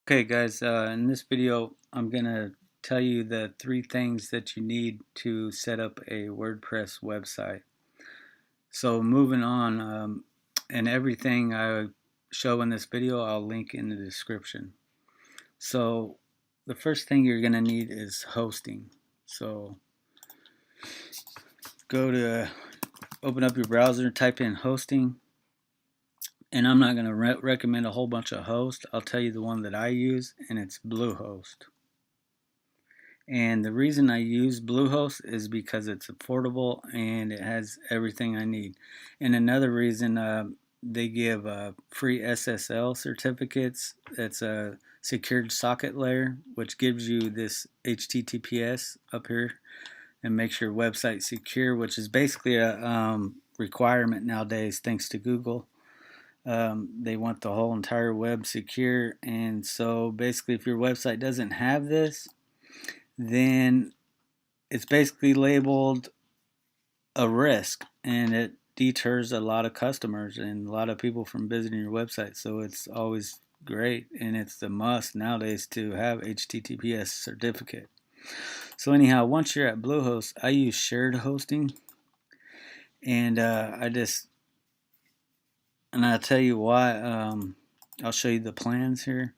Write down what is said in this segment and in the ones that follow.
Okay guys, in this video I'm going to tell you the 3 things that you need to set up a WordPress website. So moving on, and everything I show in this video I'll link in the description. So the first thing you're going to need is hosting. So open up your browser, type in hosting, and I'm not going to recommend a whole bunch of hosts. I'll tell you the one that I use, and it's Bluehost. And the reason I use Bluehost is because it's affordable and it has everything I need. And another reason, they give free SSL certificates. It's a secured socket layer, which gives you this HTTPS up here and makes your website secure, which is basically a requirement nowadays thanks to Google. They want the whole entire web secure, and so basically if your website doesn't have this, then it's basically labeled a risk, and it deters a lot of customers and a lot of people from visiting your website. So it's always great, and it's the must nowadays to have HTTPS certificate. So anyhow, once you're at Bluehost, I use shared hosting, and I'll tell you why. I'll show you the plans here.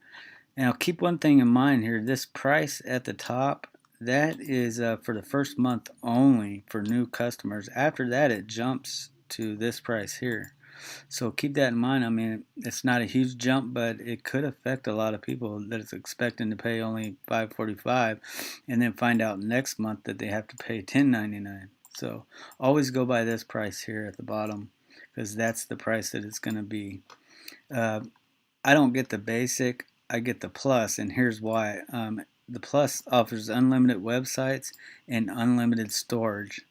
Now keep one thing in mind here. This price at the top, that is for the first month only for new customers. After that it jumps to this price here. So keep that in mind. I mean, it's not a huge jump, but it could affect a lot of people that is expecting to pay only $5.45 and then find out next month that they have to pay $10.99. So always go by this price here at the bottom, because that's the price that it's going to be. Uh, I don't get the basic, I get the plus, and here's why. The plus offers unlimited websites and unlimited storage.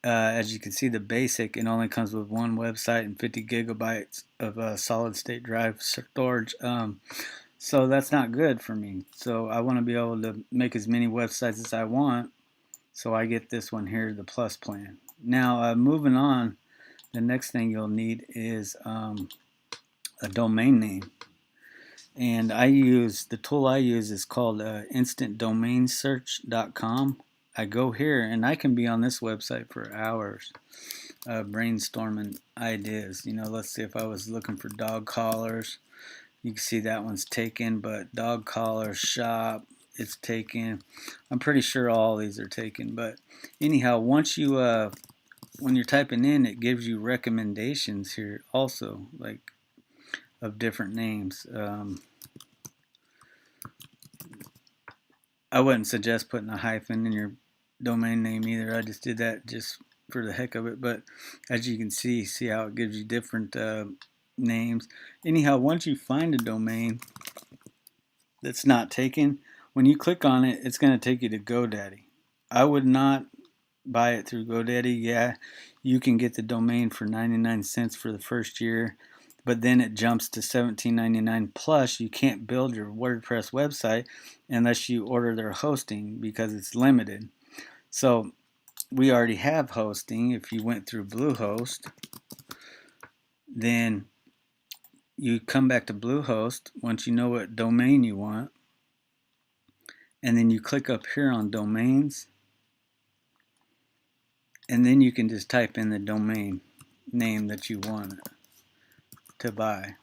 As you can see, the basic, it only comes with one website and 50 gigabytes of solid state drive storage. So that's not good for me. So I want to be able to make as many websites as I want. So I get this one here, the plus plan. Now, moving on, the next thing you'll need is a domain name. And the tool I use is called instantdomainsearch.com. I go here and I can be on this website for hours brainstorming ideas. Let's see, if I was looking for dog collars, you can see that one's taken, but dog collar shop, it's taken. I'm pretty sure all these are taken, but anyhow, when you're typing in, it gives you recommendations here also, like of different names. I wouldn't suggest putting a hyphen in your domain name either. I just did that just for the heck of it. But as you can see how it gives you different names. Anyhow, once you find a domain that's not taken, when you click on it, it's going to take you to GoDaddy. I would not buy it through GoDaddy. Yeah, you can get the domain for 99 cents for the first year, but then it jumps to $17.99 plus. You can't build your WordPress website unless you order their hosting because it's limited. So we already have hosting. If you went through Bluehost, then you come back to Bluehost once you know what domain you want, and then you click up here on domains, and then you can just type in the domain name that you want to buy,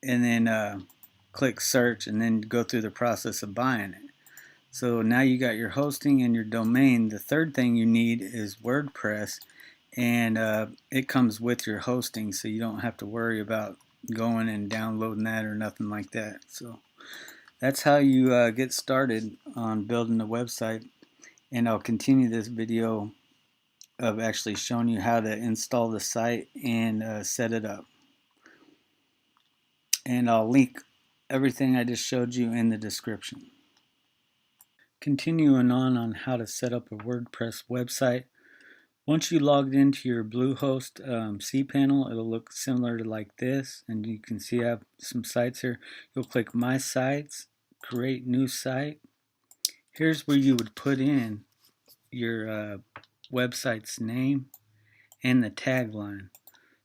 and then click search, and then go through the process of buying it. So now you got your hosting and your domain. The third thing you need is WordPress, and it comes with your hosting, so you don't have to worry about going and downloading that or nothing like that. So that's how you get started on building a website, and I'll continue this video of actually showing you how to install the site and set it up. And I'll link everything I just showed you in the description. Continuing on how to set up a WordPress website. Once you logged into your Bluehost cPanel, it'll look similar to like this, and you can see I have some sites here. You'll click My Sites, Create New Site. Here's where you would put in your website's name and the tagline.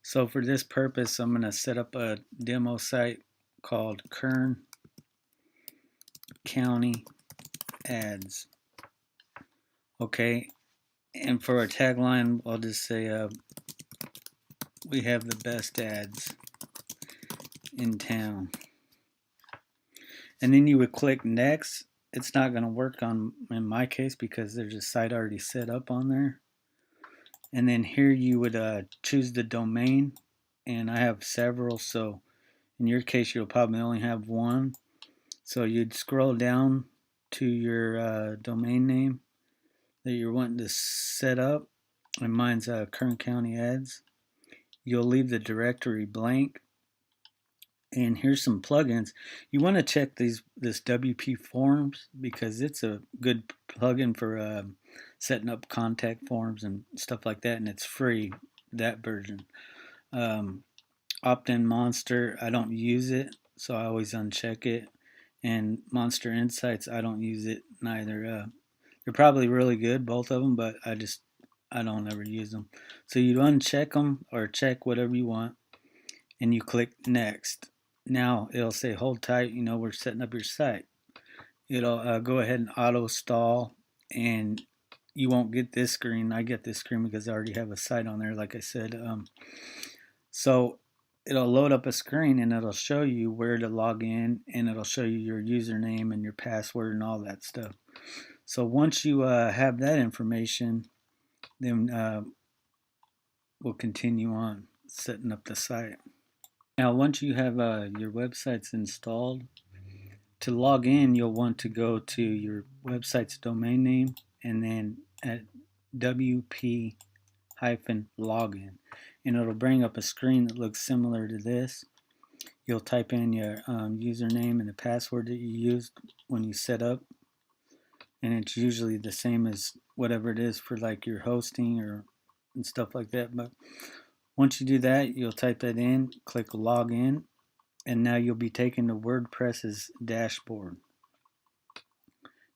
So for this purpose, I'm going to set up a demo site called Kern county ads. Okay, and for our tagline, I'll just say we have the best ads in town. And then you would click next. It's not going to work on in my case because there's a site already set up on there. And then here you would choose the domain, and I have several, so in your case you'll probably only have one. So you'd scroll down to your domain name that you're wanting to set up, and mine's Kern County Ads. You'll leave the directory blank, and here's some plugins. You want to check this WP Forms because it's a good plugin for setting up contact forms and stuff like that, and it's free, that version. Opt-in Monster, I don't use it, so I always uncheck it. And Monster Insights, I don't use it neither. They're probably really good, both of them, but I don't ever use them. So you uncheck them or check whatever you want, and you click next. Now it'll say hold tight, we're setting up your site. It'll go ahead and auto stall, and you won't get this screen. I get this screen because I already have a site on there, like I said. So it'll load up a screen, and it'll show you where to log in, and it'll show you your username and your password and all that stuff. So once you have that information, then we'll continue on setting up the site. Now, once you have your websites installed, to log in, you'll want to go to your website's domain name and then at WP-login. And it'll bring up a screen that looks similar to this. You'll type in your username and the password that you used when you set up. And it's usually the same as whatever it is for like your hosting and stuff like that. But once you do that, you'll type that in, click login, and now you'll be taken to WordPress's dashboard.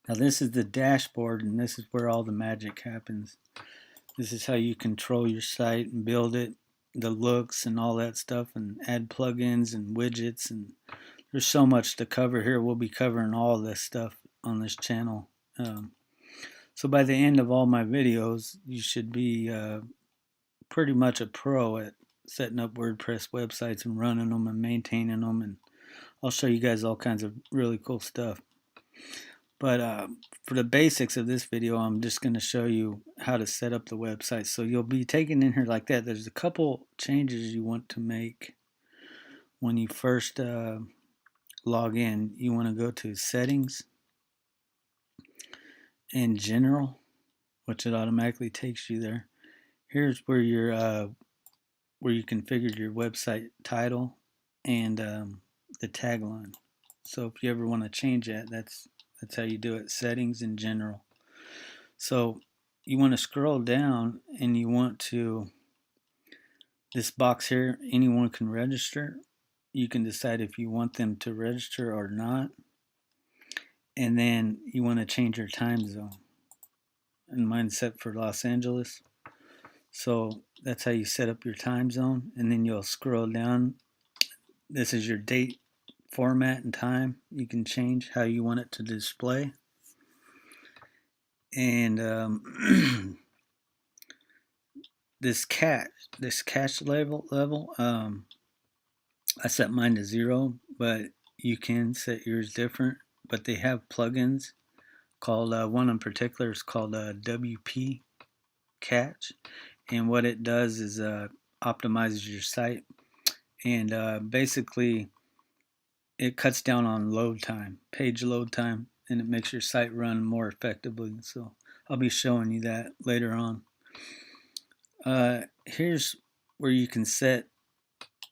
Now this is the dashboard, and this is where all the magic happens. This is how you control your site and build it, the looks and all that stuff, and add plugins and widgets, and there's so much to cover here. We'll be covering all this stuff on this channel. So by the end of all my videos, you should be pretty much a pro at setting up WordPress websites and running them and maintaining them, and I'll show you guys all kinds of really cool stuff. But for the basics of this video, I'm just going to show you how to set up the website. So you'll be taken in here like that. There's a couple changes you want to make when you first log in. You want to go to Settings and General, which it automatically takes you there. Here's where you configured your website title and the tagline. So if you ever want to change that, that's how you do it. Settings in General. So you want to scroll down, and you want to, this box here, anyone can register. You can decide if you want them to register or not. And then you want to change your time zone. And mine's set for Los Angeles. So that's how you set up your time zone. And then you'll scroll down. This is your date, format, and time. You can change how you want it to display. And this cache level, I set mine to 0, but you can set yours different. But they have plugins called, one in particular is called WP Cache, and what it does is optimizes your site, and basically it cuts down on load time, page load time, and it makes your site run more effectively. So I'll be showing you that later on. Here's where you can set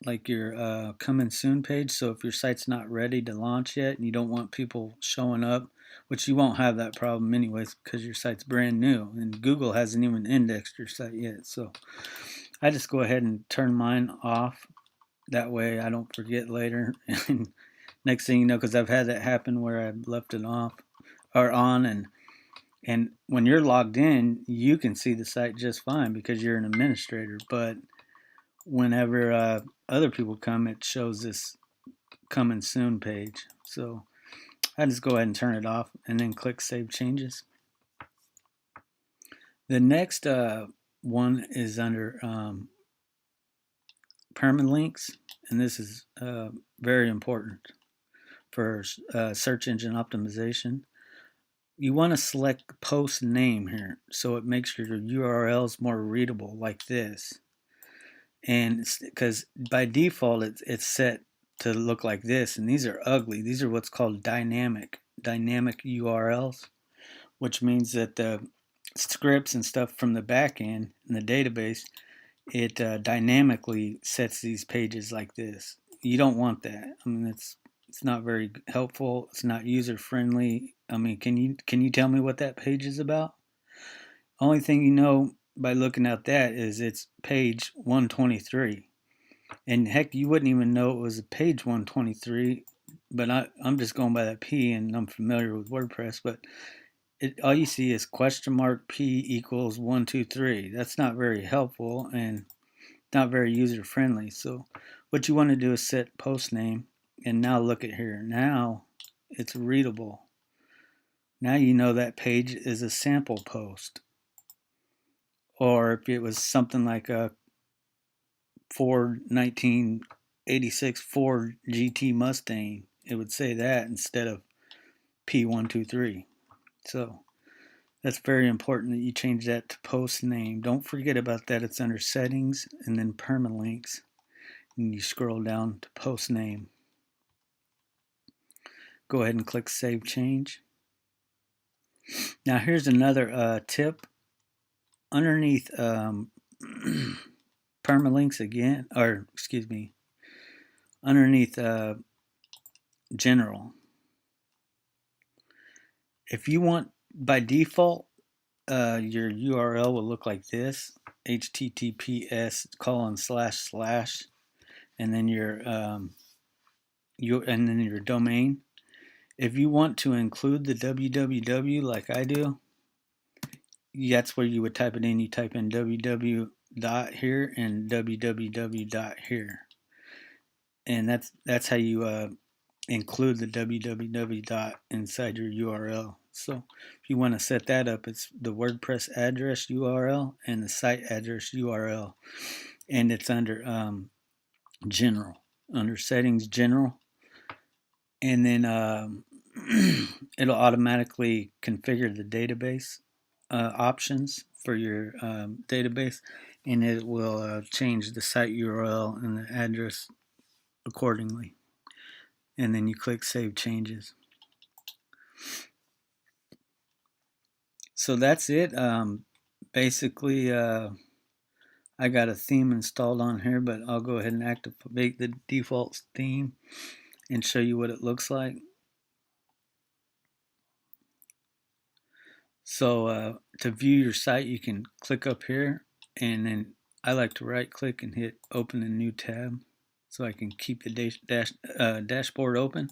like your coming soon page. So if your site's not ready to launch yet and you don't want people showing up, which you won't have that problem anyways because your site's brand new and Google hasn't even indexed your site yet. So I just go ahead and turn mine off. That way I don't forget later. And next thing you know, because I've had that happen where I've left it off or on, and when you're logged in, you can see the site just fine because you're an administrator. But whenever other people come, it shows this coming soon page. So I just go ahead and turn it off and then click Save Changes. The next one is under permalinks, and this is very important for search engine optimization. You want to select post name here so it makes your URLs more readable like this. And because by default it's set to look like this, and these are ugly. These are what's called dynamic URLs, which means that the scripts and stuff from the back end in the database, it dynamically sets these pages like this. You don't want that. I mean, it's not very helpful. It's not user friendly. I mean, can you tell me what that page is about? Only thing you know by looking at that is it's page 123. And heck, you wouldn't even know it was a page 123, but I'm just going by that P, and I'm familiar with WordPress, but all you see is question mark P equals 123. That's not very helpful and not very user friendly. So what you want to do is set post name, and now look at here. Now it's readable. Now you know that page is a sample post. Or if it was something like a Ford 1986 Ford GT Mustang, it would say that instead of P123. So that's very important that you change that to post name. Don't forget about that. It's under settings and then permalinks, and you scroll down to post name. Go ahead and click Save Change. Now here's another tip. Underneath permalinks again, or excuse me, underneath general. If you want, by default, your URL will look like this: https:// and then your domain. If you want to include the www like I do, that's where you would type it in. You type in www dot here and www dot here, and that's how you include the www dot inside your URL. So if you want to set that up, it's the WordPress address URL and the site address URL, and it's under general, under settings general, and then it'll automatically configure the database options for your database, and it will change the site URL and the address accordingly. And then you click Save Changes. So that's it. Basically, I got a theme installed on here, but I'll go ahead and activate the default theme and show you what it looks like. So to view your site, you can click up here, and then I like to right click and hit open a new tab so I can keep the dashboard open.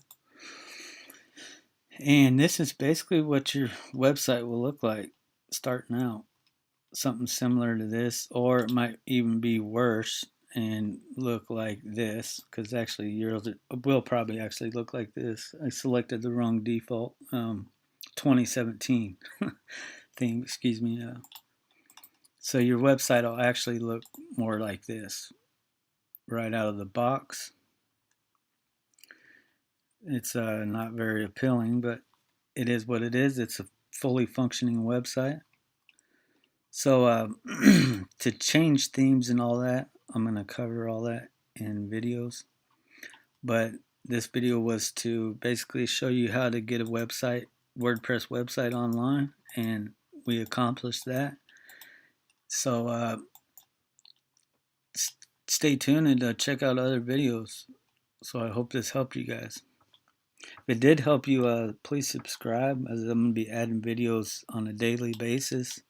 And this is basically what your website will look like starting out. Something similar to this, or it might even be worse and look like this, because actually yours will probably actually look like this. I selected the wrong default 2017 theme, excuse me. So your website will actually look more like this right out of the box. It's not very appealing, but it is what it is. It's a fully functioning website. So to change themes and all that, I'm going to cover all that in videos. But this video was to basically show you how to get a website, WordPress website online, and we accomplished that. So stay tuned and check out other videos. So I hope this helped you guys. If it did help you, please subscribe, as I'm going to be adding videos on a daily basis.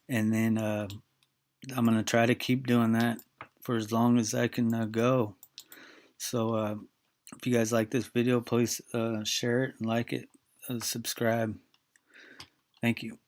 And then I'm going to try to keep doing that for as long as I can go. So if you guys like this video, please share it and like it, subscribe. Thank you.